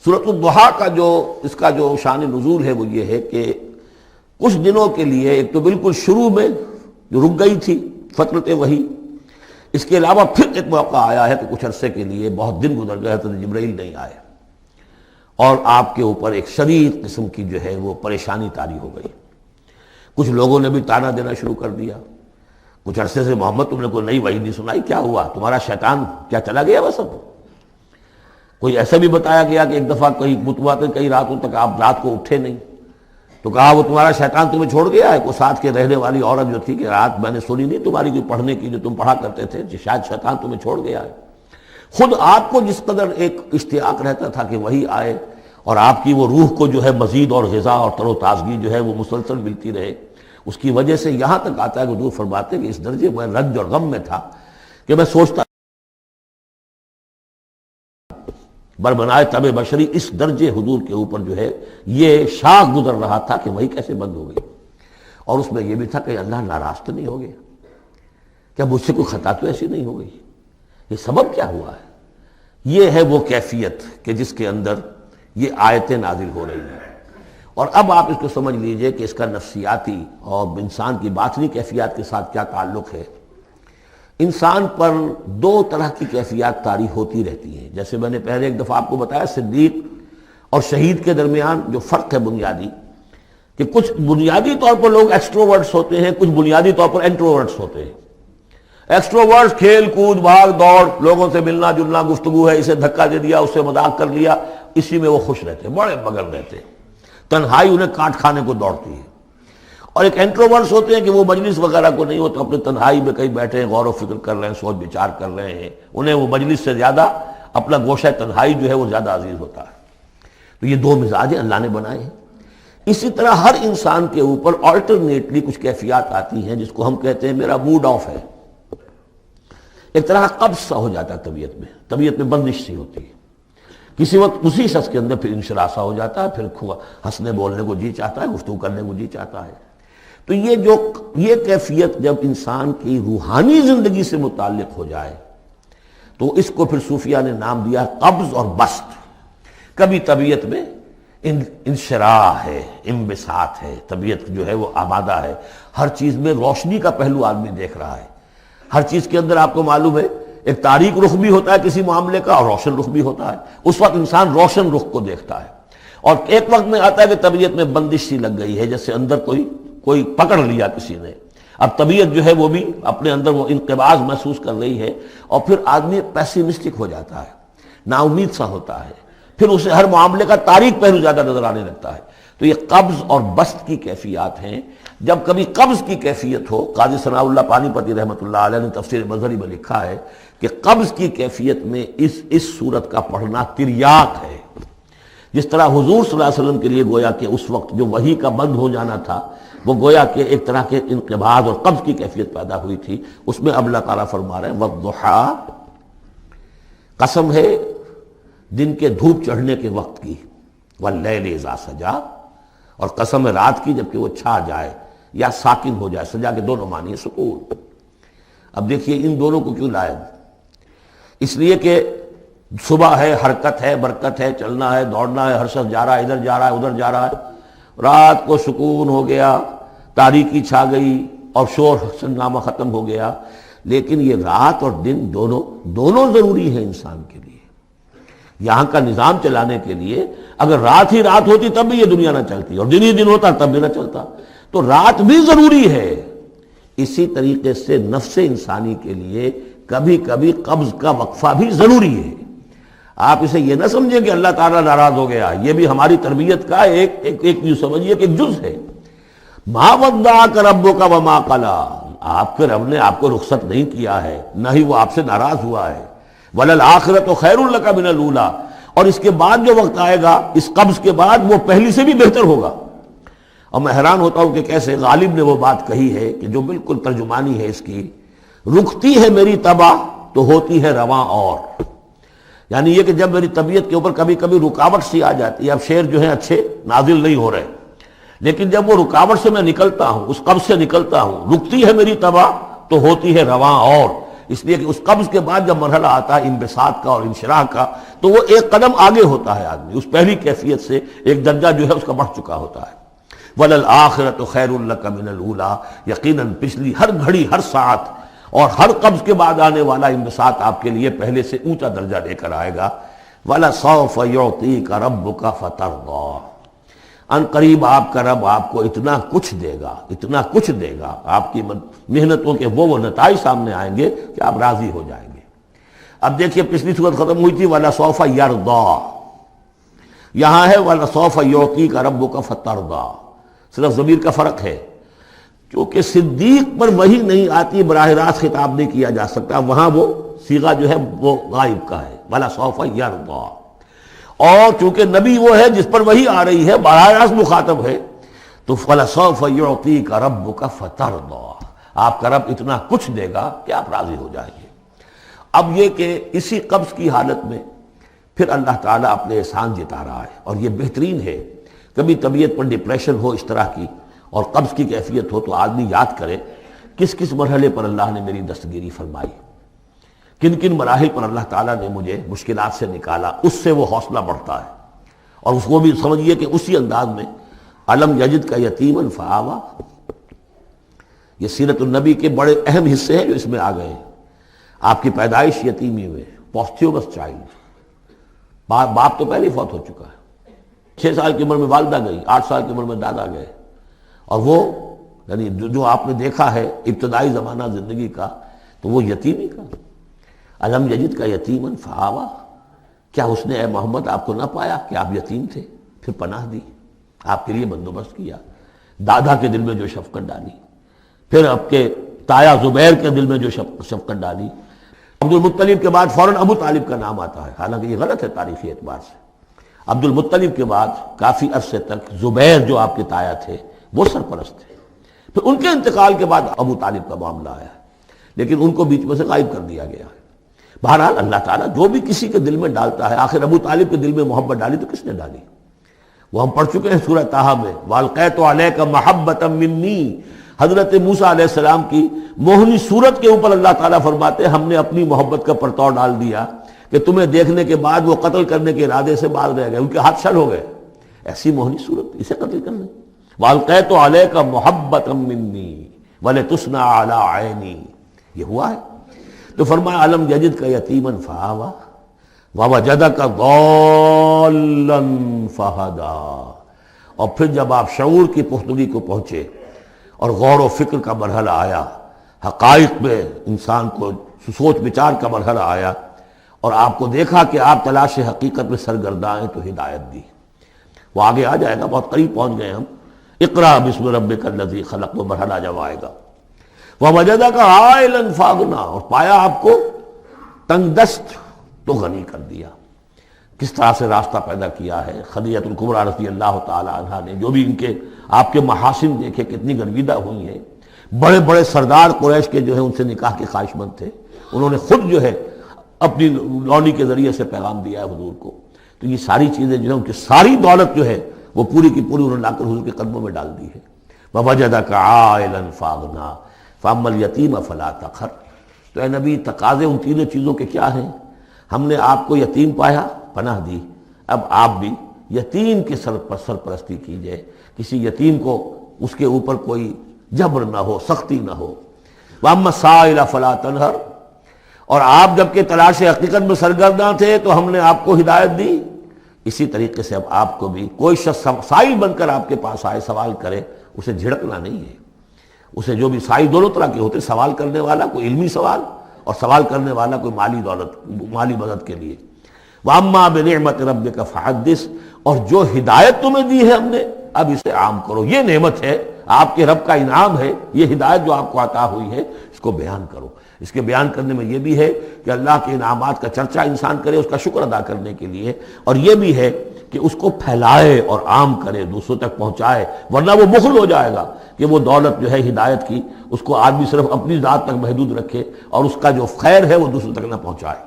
سورۃ الضحیٰ کا اس کا جو شان نزول ہے وہ یہ ہے کہ کچھ دنوں کے لیے، ایک تو بالکل شروع میں جو رک گئی تھی فترت وحی، اس کے علاوہ پھر ایک موقع آیا ہے کہ کچھ عرصے کے لیے بہت دن گزر گئے، حضرت جبرائیل نہیں آئے اور آپ کے اوپر ایک شدید قسم کی جو ہے وہ پریشانی طاری ہو گئی۔ کچھ لوگوں نے بھی طعنہ دینا شروع کر دیا، کچھ عرصے سے محمد تم نے کوئی نئی وحی نہیں سنائی، کیا ہوا تمہارا شیطان کیا چلا گیا بس اب؟ کوئی ایسا بھی بتایا گیا کہ ایک دفعہ کئی متواتر کئی راتوں تک آپ رات کو اٹھے نہیں، تو کہا وہ تمہارا شیطان تمہیں چھوڑ گیا ہے۔ کوئی ساتھ کے رہنے والی عورت جو تھی کہ رات میں نے سنی نہیں تمہاری کوئی پڑھنے کی جو تم پڑھا کرتے تھے، شاید شیطان تمہیں چھوڑ گیا ہے۔ خود آپ کو جس قدر ایک اشتیاق رہتا تھا کہ وہی آئے اور آپ کی وہ روح کو جو ہے مزید اور غذا اور تر و تازگی جو ہے وہ مسلسل ملتی رہے، اس کی وجہ سے یہاں تک آتا ہے کہ حضور فرماتے ہیں کہ اس درجے میں رنج اور غم میں تھا کہ میں سوچتا بربنائے طب بشری، اس درجے حضور کے اوپر جو ہے یہ شاخ گزر رہا تھا کہ وہی کیسے بند ہو گئی۔ اور اس میں یہ بھی تھا کہ اللہ ناراض تو نہیں ہو گیا، کیا مجھ سے کوئی خطا تو ایسی نہیں ہو گئی، یہ سبب کیا ہوا ہے؟ یہ ہے وہ کیفیت کہ جس کے اندر یہ آیتیں نازل ہو رہی ہیں۔ اور اب آپ اس کو سمجھ لیجئے کہ اس کا نفسیاتی اور انسان کی باطنی کیفیات کے ساتھ کیا تعلق ہے۔ انسان پر دو طرح کی کیفیات طاری ہوتی رہتی ہیں، جیسے میں نے پہلے ایک دفعہ آپ کو بتایا صدیق اور شہید کے درمیان جو فرق ہے بنیادی، کہ کچھ بنیادی طور پر لوگ ایکسٹروورٹس ہوتے ہیں، کچھ بنیادی طور پر انٹروورٹس ہوتے ہیں۔ ایکسٹروورٹس کھیل کود بھاگ دوڑ، لوگوں سے ملنا جلنا، گفتگو ہے، اسے دھکا دے دیا، اس سے مذاق کر لیا، اسی میں وہ خوش رہتے ہیں، بڑے مگن رہتے ہیں، تنہائی انہیں کاٹ کھانے کو دوڑتی ہے۔ اور ایک انٹروورٹس ہوتے ہیں کہ وہ مجلس وغیرہ کو نہیں ہوتا، اپنے تنہائی میں کہیں بیٹھے ہیں، غور و فکر کر رہے ہیں، سوچ بچار کر رہے ہیں، انہیں وہ مجلس سے زیادہ اپنا گوشہ تنہائی جو ہے وہ زیادہ عزیز ہوتا ہے۔ تو یہ دو مزاج اللہ نے بنائے ہیں۔ اسی طرح ہر انسان کے اوپر آلٹرنیٹلی کچھ کیفیات آتی ہیں جس کو ہم کہتے ہیں میرا موڈ آف ہے، ایک طرح کا قبض سا ہو جاتا ہے طبیعت میں بندش سی ہوتی ہے، کسی وقت اسی شخص کے اندر پھر انشراح سا ہو جاتا ہے، پھر ہنسنے بولنے کو جی چاہتا ہے، گفتگو کرنے کو جی چاہتا ہے۔ تو یہ کیفیت جب انسان کی روحانی زندگی سے متعلق ہو جائے تو اس کو پھر صوفیہ نے نام دیا قبض اور بسط۔ کبھی طبیعت میں انشراح ہے، انبساط ہے، طبیعت جو ہے وہ آمادہ ہے، ہر چیز میں روشنی کا پہلو آدمی دیکھ رہا ہے، ہر چیز کے اندر آپ کو معلوم ہے ایک تاریک رخ بھی ہوتا ہے کسی معاملے کا اور روشن رخ بھی ہوتا ہے، اس وقت انسان روشن رخ کو دیکھتا ہے۔ اور ایک وقت میں آتا ہے کہ طبیعت میں بندش سی لگ گئی ہے، جیسے اندر کوئی پکڑ لیا کسی نے، اب طبیعت جو ہے وہ بھی اپنے اندر وہ انقباض محسوس کر رہی ہے، اور پھر آدمی پیسیمسٹک ہو جاتا ہے، نا امید سا ہوتا ہے، پھر اسے ہر معاملے کا تاریک پہلو زیادہ نظر آنے لگتا ہے۔ تو یہ قبض اور بسط کی کیفیات ہیں۔ جب کبھی قبض کی کیفیت ہو، قاضی ثناء اللہ پانی پتی رحمۃ اللہ علیہ نے تفسیر مظہری میں لکھا ہے کہ قبض کی کیفیت میں اس صورت کا پڑھنا تریاق ہے، جس طرح حضور صلی اللہ علیہ وسلم کے لیے گویا کہ اس وقت جو وحی کا بند ہو جانا تھا وہ گویا کہ ایک طرح کے انقباض اور قبض کی کیفیت پیدا ہوئی تھی، اس میں اب اللہ تعالیٰ فرما رہے ہیں والضحیٰ، قسم ہے دن کے دھوپ چڑھنے کے وقت کی، واللیل اذا سجا، اور قسم ہے رات کی جبکہ وہ چھا جائے یا ساکن ہو جائے، سجا کے دونوں معنی ہے سکون۔ اب دیکھیے ان دونوں کو کیوں لائے، اس لیے کہ صبح ہے، حرکت ہے، برکت ہے، چلنا ہے، دوڑنا ہے، ہر شخص جا رہا ہے، ادھر جا رہا ہے ادھر جا رہا ہے، رات کو سکون ہو گیا، تاریکی چھا گئی اور شور ہنگامہ ختم ہو گیا۔ لیکن یہ رات اور دن دونوں ضروری ہیں انسان کے لیے، یہاں کا نظام چلانے کے لیے۔ اگر رات ہی رات ہوتی تب بھی یہ دنیا نہ چلتی، اور دن ہی دن ہوتا تب بھی نہ چلتا، تو رات بھی ضروری ہے۔ اسی طریقے سے نفس انسانی کے لیے کبھی کبھی قبض کا وقفہ بھی ضروری ہے۔ آپ اسے یہ نہ سمجھیں کہ اللہ تعالیٰ ناراض ہو گیا، یہ بھی ہماری تربیت کا ایک یوں سمجھیے کہ ایک جز ہے۔ ما ودعک ربک وما قلی، آپ کے رب نے آپ کو رخصت نہیں کیا ہے، نہ ہی وہ آپ سے ناراض ہوا ہے۔ وللآخرۃ خیر لک من الاولی، اور اس کے بعد جو وقت آئے گا اس قبض کے بعد وہ پہلی سے بھی بہتر ہوگا۔ اور میں حیران ہوتا ہوں کہ کیسے غالب نے وہ بات کہی ہے کہ جو بالکل ترجمانی ہے اس کی، رکتی ہے میری طبع تو ہوتی ہے رواں اور، یعنی یہ کہ جب میری طبیعت کے اوپر کبھی کبھی رکاوٹ سی آ جاتی ہے، اب شعر جو ہیں اچھے نازل نہیں ہو رہے، لیکن جب وہ رکاوٹ سے میں نکلتا ہوں، اس قبض سے نکلتا ہوں، رکتی ہے میری طبع تو ہوتی ہے رواں اور، اس لیے کہ اس قبض کے بعد جب مرحلہ آتا ہے انبساط کا اور انشراح کا، تو وہ ایک قدم آگے ہوتا ہے آدمی، اس پہلی کیفیت سے ایک درجہ جو ہے اس کا بڑھ چکا ہوتا ہے۔ وَلَلْآخِرَةُ خَيْرٌ لَكَ مِنَ الْأُولَىٰ، یقیناً پچھلی ہر گھڑی، ہر ساعت اور ہر قبض کے بعد آنے والا انبساط آپ کے لیے پہلے سے اونچا درجہ لے کر آئے گا۔ وَلَسَوْفَ يُعْطِيكَ رَبُّكَ فَتَرْضَىٰ، ان قریب آپ کا رب آپ کو اتنا کچھ دے گا، اتنا کچھ دے گا، آپ کی محنتوں کے وہ نتائج سامنے آئیں گے کہ آپ راضی ہو جائیں گے۔ اب دیکھیے پچھلی صورت ختم ہوئی تھی وَلَسَوْفَ يَرْضَىٰ، یہاں ہے وَلَسَوْفَ يُعْطِيكَ رَبُّكَ فَتَرْضَىٰ، صرف ضمیر کا فرق ہے، کیونکہ صدیق پر وحی نہیں آتی، براہ راست خطاب نہیں کیا جا سکتا، وہاں وہ صیغہ جو ہے وہ غائب کا ہے، وَلَسَوْفَ يَرْضَىٰ۔ اور چونکہ نبی وہ ہے جس پر وحی آ رہی ہے، براہ راست مخاطب ہے، تو وَلَسَوْفَ يُعْطِيكَ رَبُّكَ فَتَرْضَىٰ، آپ کا رب اتنا کچھ دے گا کہ آپ راضی ہو جائیں گے۔ اب یہ کہ اسی قبض کی حالت میں پھر اللہ تعالیٰ اپنے احسان جتا رہا ہے، اور یہ بہترین ہے۔ کبھی طبیعت پر ڈپریشن ہو اس طرح کی اور قبض کی کیفیت ہو تو آدمی یاد کرے کس کس مرحلے پر اللہ نے میری دستگیری فرمائی، کن کن مراحل پر اللہ تعالیٰ نے مجھے مشکلات سے نکالا، اس سے وہ حوصلہ بڑھتا ہے۔ اور اس کو بھی سمجھیے کہ اسی انداز میں الم یجد کا یتیما فآویٰ، یہ سیرت النبی کے بڑے اہم حصے ہیں جو اس میں آ گئے ہیں۔ آپ کی پیدائش یتیمی ہوئے، پوسٹیومس چائلڈ، باپ تو پہلے ہی فوت ہو چکا ہے، 6 سال کی عمر میں والدہ گئی، 8 سال کی عمر میں دادا گئے، اور وہ یعنی جو آپ نے دیکھا ہے ابتدائی زمانہ زندگی کا تو وہ یتیمی کا۔ الم یجد کا یتیما فآویٰ، کیا اس نے اے محمد آپ کو نہ پایا کہ آپ یتیم تھے، پھر پناہ دی، آپ کے لیے بندوبست کیا، دادا کے دل میں جو شفقت ڈالی، پھر آپ کے تایا زبیر کے دل میں جو شفقت ڈالی۔ عبد المطلب کے بعد فوراً ابو طالب کا نام آتا ہے، حالانکہ یہ غلط ہے تاریخی اعتبار سے۔ عبد المطلب کے بعد کافی عرصے تک زبیر جو آپ کے تایا تھے وہ سرپرست تھے، پھر ان کے انتقال کے بعد ابو طالب کا معاملہ آیا، لیکن ان کو بیچ میں سے غائب کر دیا گیا ہے۔ بہرحال اللہ تعالیٰ جو بھی کسی کے دل میں ڈالتا ہے، آخر ابو طالب کے دل میں محبت ڈالی تو کس نے ڈالی؟ وہ ہم پڑھ چکے ہیں سورہ طٰہٰ میں، وَأَلْقَيْتُ عَلَيْكَ مَحَبَّةً مِّنِّي، حضرت موسیٰ علیہ السلام کی موہنی صورت کے اوپر اللہ تعالیٰ فرماتے ہیں ہم نے اپنی محبت کا پرتو ڈال دیا کہ تمہیں دیکھنے کے بعد وہ قتل کرنے کے ارادے سے باز رہ گئے، ان کے ہاتھ شل ہو گئے، ایسی موہنی صورت، اسے قتل کر لیں۔ وَأَلْقَيْتُ عَلَيْكَ مَحَبَّةً مِّنِّي وَلِتُصْنَعَ عَلَىٰ عَيْنِي، یہ ہوا ہے۔ تو فرمایا الم یجد کا یتیما فآویٰ ووجدک ضالا فہدیٰ، اور پھر جب آپ شعور کی پختگی کو پہنچے اور غور و فکر کا مرحلہ آیا، حقائق میں انسان کو سوچ بچار کا مرحلہ آیا، اور آپ کو دیکھا کہ آپ تلاش حقیقت میں سرگرداں ہیں، تو ہدایت دی۔ وہ آگے آ جائے گا، بہت قریب پہنچ گئے ہم، اقرأ بسم ربک الذی خلق، وہ مرحلہ جب آئے گا۔ وَوَجَدَكَ عَائِلًا فَأَغْنَىٰ، اور پایا آپ کو تنگ دست تو غنی کر دیا۔ کس طرح سے راستہ پیدا کیا ہے خدیجہ الکبریٰ رضی اللہ تعالی عنہا نے، جو بھی ان کے آپ کے محاسن دیکھے کتنی گرویدہ ہوئی ہیں۔ بڑے بڑے سردار قریش کے جو ہے ان سے نکاح کے خواہش مند تھے، انہوں نے خود جو ہے اپنی لونی کے ذریعے سے پیغام دیا ہے حضور کو۔ تو یہ ساری چیزیں جو ہے ان کی ساری دولت جو ہے وہ پوری کی پوری انہوں نے لا کر حضور کے قدموں میں ڈال دی ہے۔ وَوَجَدَكَ عَائِلًا فَأَغْنَىٰ فَأَمَّا الْيَتِيمَ فَلَا تَقْهَرْ، تو اے نبی تقاضے ان تینوں چیزوں کے کیا ہیں؟ ہم نے آپ کو یتیم پایا، پناہ دی، اب آپ بھی یتیم کے سرپرستی کیجئے، کسی یتیم کو اس کے اوپر کوئی جبر نہ ہو، سختی نہ ہو۔ وَأَمَّا السَّائِلَ فَلَا تَنْهَرْ، اور آپ جب کہ تلاش حقیقت میں سرگرداں تھے تو ہم نے آپ کو ہدایت دی، اسی طریقے سے اب آپ کو بھی کوئی شخص سائل بن کر آپ کے پاس آئے، سوال کرے، اسے جھڑکنا نہیں ہے۔ اسے جو بھی سائل دونوں طرح کے ہوتے، سوال کرنے والا کوئی علمی سوال، اور سوال کرنے والا کوئی مالی دولت، مالی مدد کے لیے۔ وَأَمَّا بِنِعْمَةِ رَبِّكَ فَحَدِّثْ، اور جو ہدایت تمہیں دی ہے ہم نے اب اسے عام کرو، یہ نعمت ہے، آپ کے رب کا انعام ہے، یہ ہدایت جو آپ کو عطا ہوئی ہے اس کو بیان کرو۔ اس کے بیان کرنے میں یہ بھی ہے کہ اللہ کے انعامات کا چرچا انسان کرے اس کا شکر ادا کرنے کے لیے، اور یہ بھی ہے کہ اس کو پھیلائے اور عام کرے، دوسروں تک پہنچائے، ورنہ وہ بخل ہو جائے گا کہ وہ دولت جو ہے ہدایت کی اس کو آدمی صرف اپنی ذات تک محدود رکھے اور اس کا جو خیر ہے وہ دوسروں تک نہ پہنچائے۔